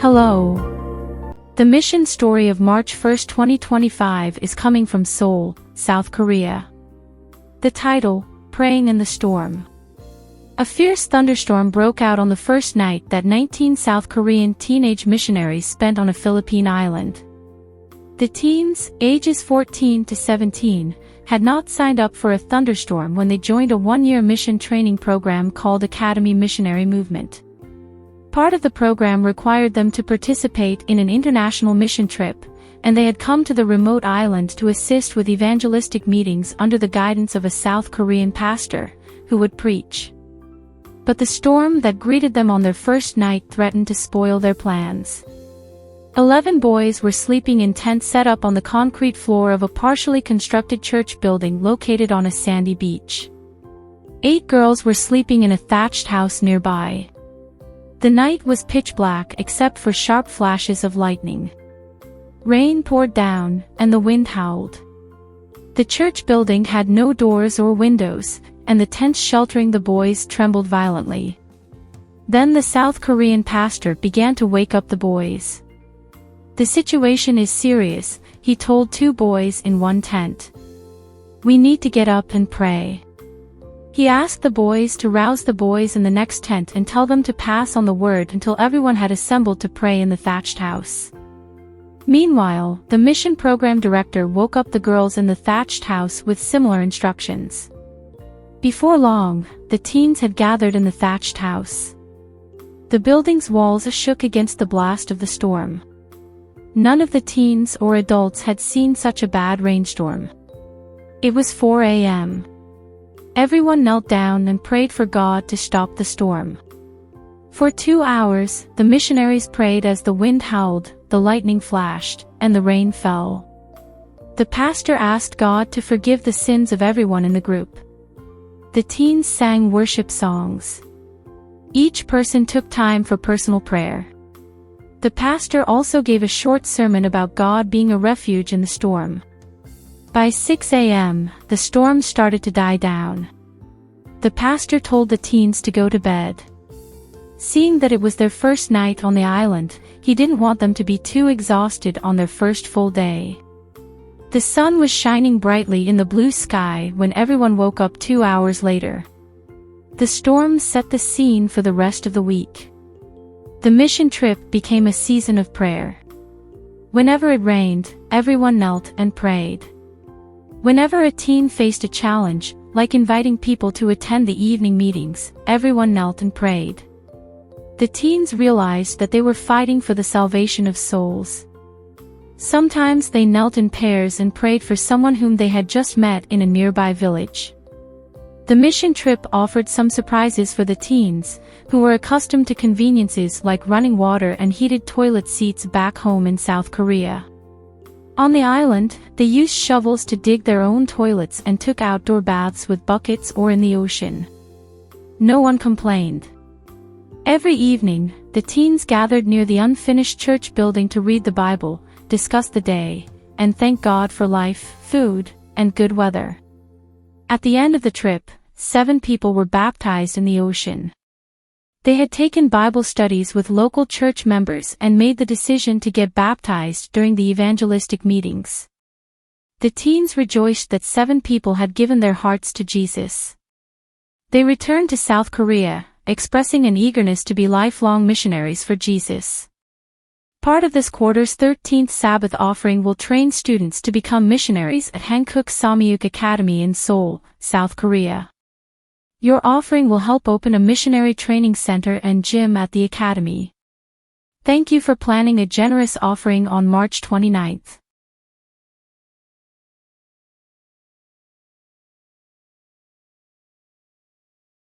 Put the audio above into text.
Hello. The mission story of March 1, 2025 is coming from Seoul, South Korea. The title, Praying in the Storm. A fierce thunderstorm broke out on the first night that 19 South Korean teenage missionaries spent on a Philippine island. The teens, ages 14 to 17, had not signed up for a thunderstorm when they joined a one-year mission training program called Academy Missionary Movement. Part of the program required them to participate in an international mission trip, and they had come to the remote island to assist with evangelistic meetings under the guidance of a South Korean pastor, who would preach. But the storm that greeted them on their first night threatened to spoil their plans. 11 boys were sleeping in tents set up on the concrete floor of a partially constructed church building located on a sandy beach. 8 girls were sleeping in a thatched house nearby. The night was pitch black except for sharp flashes of lightning. Rain poured down, and the wind howled. The church building had no doors or windows, and the tents sheltering the boys trembled violently. Then the South Korean pastor began to wake up the boys. "The situation is serious," he told 2 boys in one tent. "We need to get up and pray." He asked the boys to rouse the boys in the next tent and tell them to pass on the word until everyone had assembled to pray in the thatched house. Meanwhile, the mission program director woke up the girls in the thatched house with similar instructions. Before long, the teens had gathered in the thatched house. The building's walls shook against the blast of the storm. None of the teens or adults had seen such a bad rainstorm. It was 4 a.m. Everyone knelt down and prayed for God to stop the storm. For 2 hours, the missionaries prayed as the wind howled, the lightning flashed, and the rain fell. The pastor asked God to forgive the sins of everyone in the group. The teens sang worship songs. Each person took time for personal prayer. The pastor also gave a short sermon about God being a refuge in the storm. By 6 a.m., the storm started to die down. The pastor told the teens to go to bed. Seeing that it was their first night on the island, he didn't want them to be too exhausted on their first full day. The sun was shining brightly in the blue sky when everyone woke up 2 hours later. The storm set the scene for the rest of the week. The mission trip became a season of prayer. Whenever it rained, everyone knelt and prayed. Whenever a teen faced a challenge, like inviting people to attend the evening meetings, everyone knelt and prayed. The teens realized that they were fighting for the salvation of souls. Sometimes they knelt in pairs and prayed for someone whom they had just met in a nearby village. The mission trip offered some surprises for the teens, who were accustomed to conveniences like running water and heated toilet seats back home in South Korea. On the island, they used shovels to dig their own toilets and took outdoor baths with buckets or in the ocean. No one complained. Every evening, the teens gathered near the unfinished church building to read the Bible, discuss the day, and thank God for life, food, and good weather. At the end of the trip, 7 people were baptized in the ocean. They had taken Bible studies with local church members and made the decision to get baptized during the evangelistic meetings. The teens rejoiced that 7 people had given their hearts to Jesus. They returned to South Korea, expressing an eagerness to be lifelong missionaries for Jesus. Part of this quarter's 13th Sabbath offering will train students to become missionaries at Hankook Samyuk Academy in Seoul, South Korea. Your offering will help open a missionary training center and gym at the academy. Thank you for planning a generous offering on March 29th.